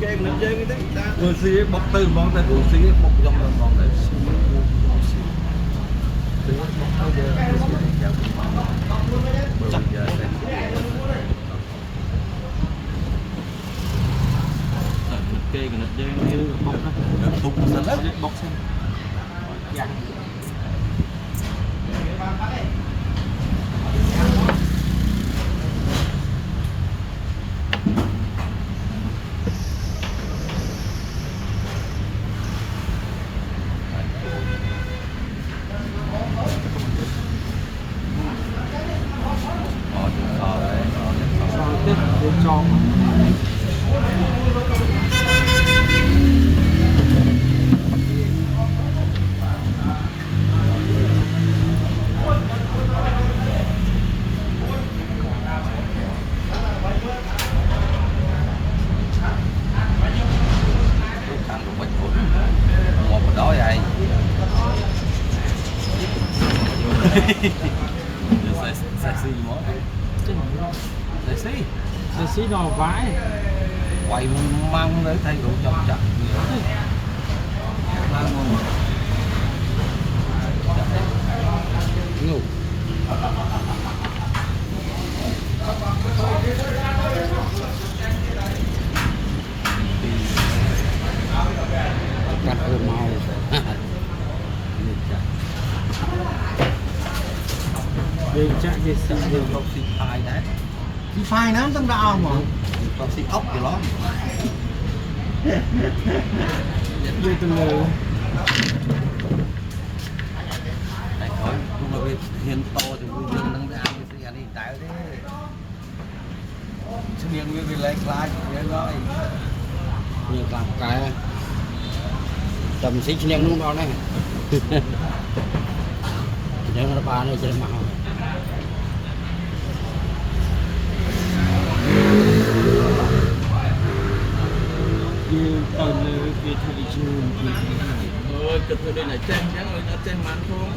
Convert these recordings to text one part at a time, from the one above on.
cái mình chơi cái đấy Người xí bóc tư món tay của xí bóc trong lên món tay xí bóc tới giờ chào bữa giờ kê cái nét chơi bóc nó bóc nó xanh đấy bóc xanh dạ tiếp đến cho đó vậy sẽ xí món để xí đò vãi quay mang lấy thay đồ chọc chặt mang ngon ngủ cắt ở màu đi chạy đi sợ đường không xịt phai đấy đi phai lắm tâm đạo mà không xịt ốc thì đó đi từ lời này thôi cũng là việc hiền to thì vui dương nâng đá cái gì anh đi tại thế chứ miệng như lấy lại thế rồi nhiều làm cái tầm xích nhang luôn đó này nếu nó ba này chơi màu như tàu về thị trường cái thời đây là chen nhá người ta chen mặn thôi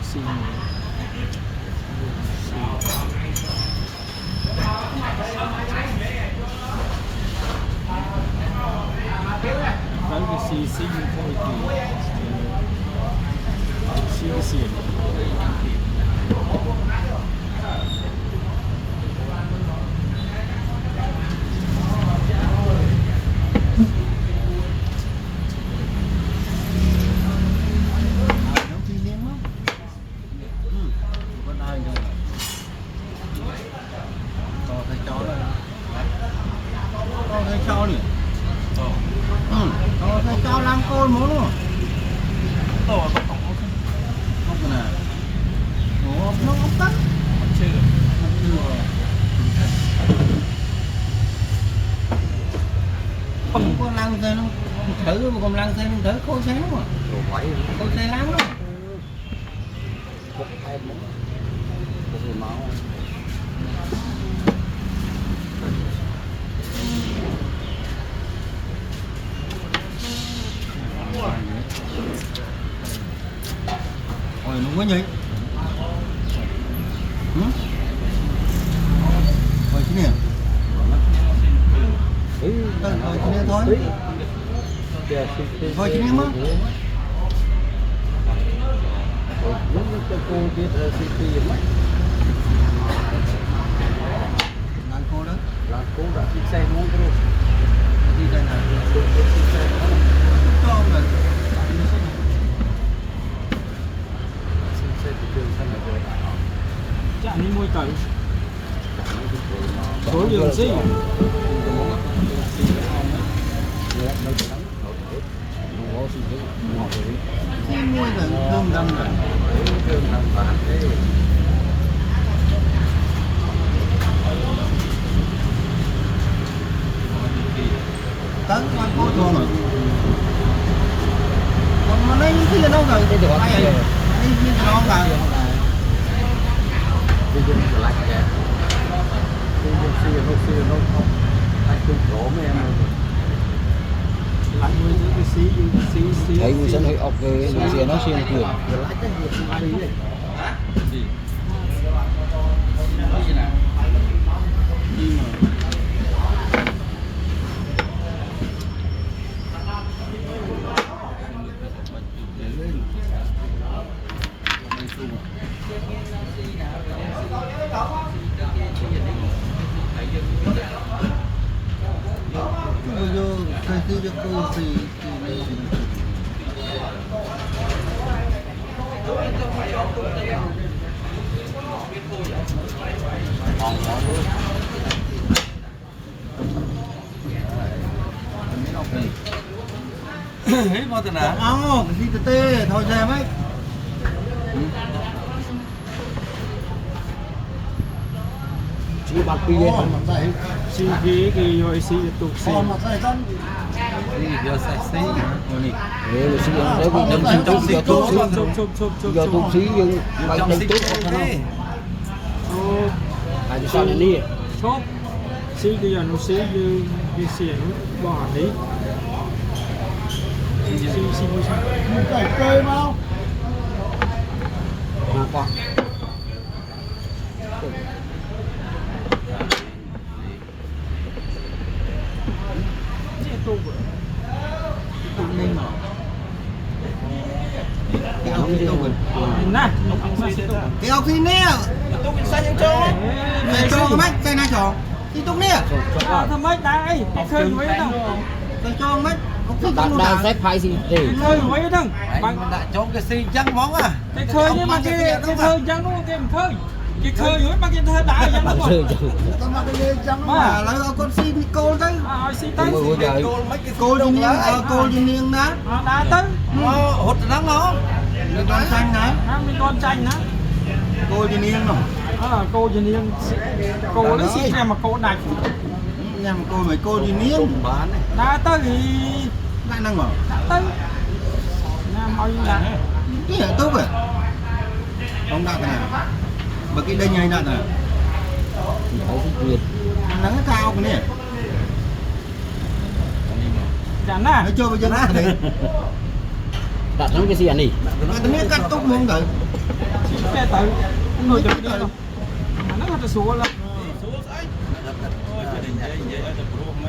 xin cái xì xì thôi thì xì xì cho làm côn muốn luôn to không không cái này nó không tắt chưa không có lăng xe nó thử mà còn lăng xe nó thử khối sáng mà đồ máy khối xe lắm đó một hai món một người máu ôi nó quá nhỉ rồi chứ nè rồi chứ nè thôi thôi chứ nè mà làm cô đó là cô đã đi xe muốn cái đi đây này cho rồi xe thị trường xanh là rồi chạy đi môi tẩy số đường xí khi mua rồi thơm đâm rồi thường làm bạn thế tới quan cô thường rồi còn mà lấy cái gì đâu rồi cái được ai vậy đi như nó rồi bây giờ mình lại kẻ xưa nó không anh chung chỗ với em lại nuôi cái xí thấy người dân hơi ọc về người xe nó xiên tiền gì hết bao giờ nào đi từ tê thôi xem ấy chỉ bạc pi lên si cái rồi si tụ si đi giờ sẽ xí để là xin đấy cũng đừng xin tụng giờ tụng sĩ giờ tụng sĩ nhưng phải đừng tốt không sao phải đi sao đi chốt si cái giờ nó si như cái xiềng bỏ đấy si phải chơi mau qua nè cái ốc gì nè tụng sao những chỗ này cho cái mách cái này cho thì tụng nè thằng mấy đây khơi mấy đâu cái cho mách đang xếp hai gì để khơi mấy đâu bằng đã cho cái xì trắng món à cái khơi nhưng mà cái khơi trắng đúng không cái khơi với mà cái thơ đại trắng đúng không con mà cái trắng mà lấy con xin cô đấy si tới cô gì niên đó đã tới hột nắng nó con xanh hả mình con chanh á cô gì niên rồi cô gì niên cô lấy xí ra mà cô đạch nhà mà cô gì niên bán này đã tới thì lại năng mở đã tới nhà mọi là cái này tốt rồi ông đặt này mà cái đây nhảy đặt này nắng cao cái này chẳng à nó chơi bây giờ nát đấy đặt nó cái gì anh đi nó biết cắt tốt muốn rồi cái tự người tự đi đâu mà nó thật số là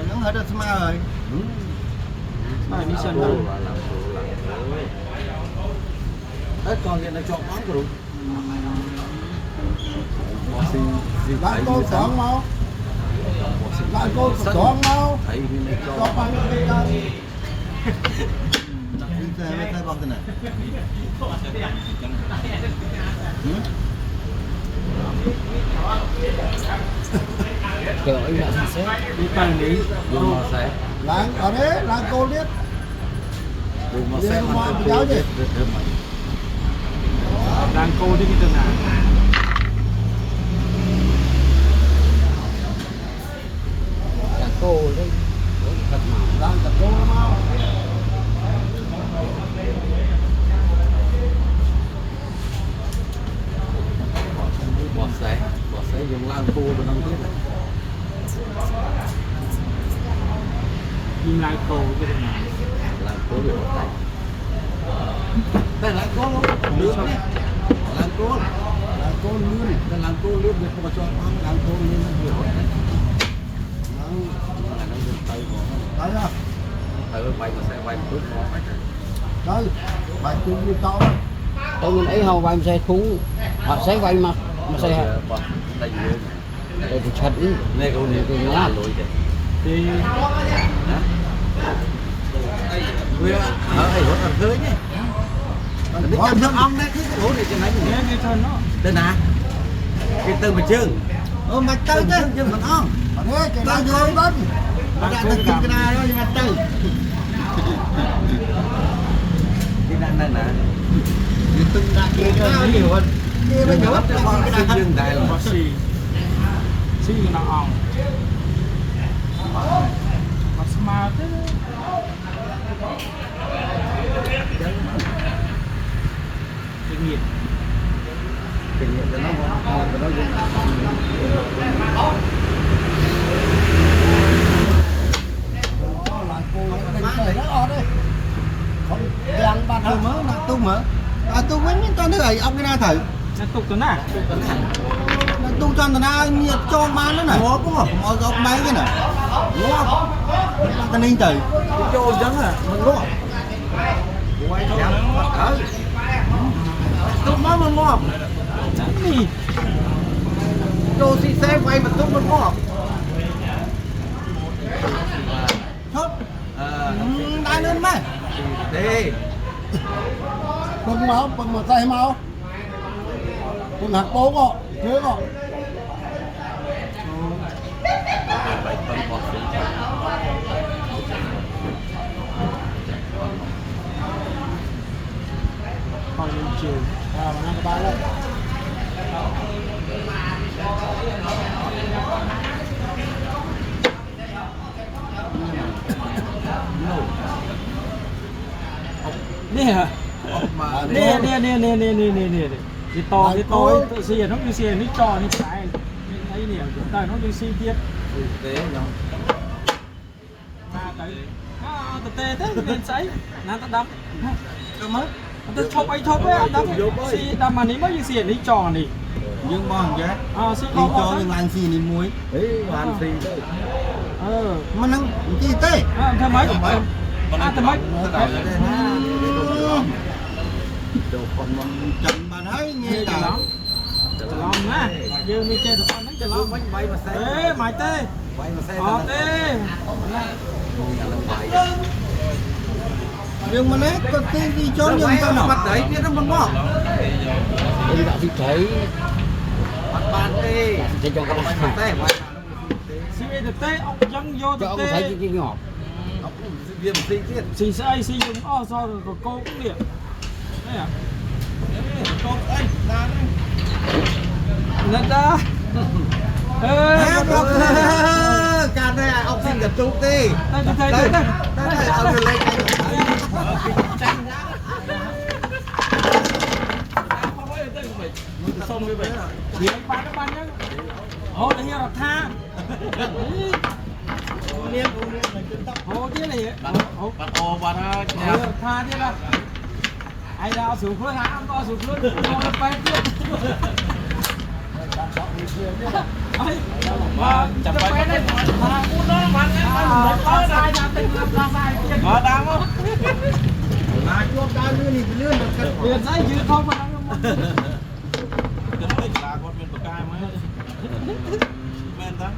nó hết rồi mà rồi phải đi sân đâu đấy còn hiện là chọn món rồi lại cô chọn mau lại cô chọn mau thấy cho bằng cái xe với xe bằng thế này kiểu anh đã xem đi bằng đi làng ở đấy làng cô biết đang cô đi cái tường nào cả cô đấy thật mà làng cả cô mau bỏ xe dùng lan cô bên trong tiếp nhìn lại cô cái tường nào lan cô bị bỏ tay đây làng cô lươn đấy làng cô lươn đây làng cô lươn việc không cho ăn làng cô lươn nó hiểu đấy là nó dùng tay đấy à tay bay mà sẽ bay một chút đây bài chung như to tôi mình ấy hầu vay xe thú họ sẽ vay mà xe tay dưới để thì chặt đi này câu này thì là nhá lối đấy thì bây giờ ở đây vẫn còn tới nhé nó chăm nước ong đấy cái lối này trên này nghe cái thân nó tên à cái tên mà chương mạch tới chứ nhưng mà ong thế cái này rồi đó nó đã từng cái này rồi mạch tới cái đạn này nè từng đặt kia nó nhiều hơn kia bây giờ cái con cái dương đại là có si nó ong mà smart thế kinh nghiệm cho nó ngon cho nó dùng lại cô nó ở đây không thôi mới là tu với những con này ông cái nào thử nó tục tuần à là tu cho người ta nhiệt cho bán nó này ngó cũng không ngó góc máy cái này ngó cái ninh tử cho giống à mình ngó quay theo ở tu mới mình ngó gì cho xì xe quay mà tu mình ngó thôi đã lên mà đi bưng mà tay mau bưng hạt bố có thế có Vậy phân bọt phí. còn lên chiều mà nó ba lên nè hả nè đi to tự xì nó như xì nó tròn như cái ấy nè tại nó như xì tiếp Tế nhau. tự tê thế nên sấy nó ta đấm ta chọc ấy đấm xì đấm mà ní mới như xì nó tròn đi nhưng mà không vậy xì đi không cho những làng xì đi muối Hoàn phí đấy. mà nó chi tê thêm mấy thêm mấy đồ còn mà chậm mà nói nghe chả là lắm á dương đi chơi được con chả lắm bay mà xe ê mày tê bay mà xe tê nhưng mà đấy có cái gì cho nhưng tao nào bắt đấy biết nó bằng ngọ đi đạo thị thấy bắt bàn đi để cho các bay mà bạn xe xí thực tế ông dân vô cho thực ông tế thấy cái ngọt viêm xì tiết xì sai xì dùng sao rồi cô cũng điện đấy à nên ta cả này ông xin gặp chú đi đây ông lên Xong như vậy. thì anh bán nhá hồ là hiệu tha hồ thế này hồ Bạn ồ bạn hiệu tha thế là ai đào sụp khối hả ông có sụp khối không có bay tiếp mà chặt bay này mà muốn nó bắn nó sai ra tình ra sai tiền Có đang không? mà cho ta lươn tiền giấy chứ không mà Cái này là con bên của cai mới. Men ta.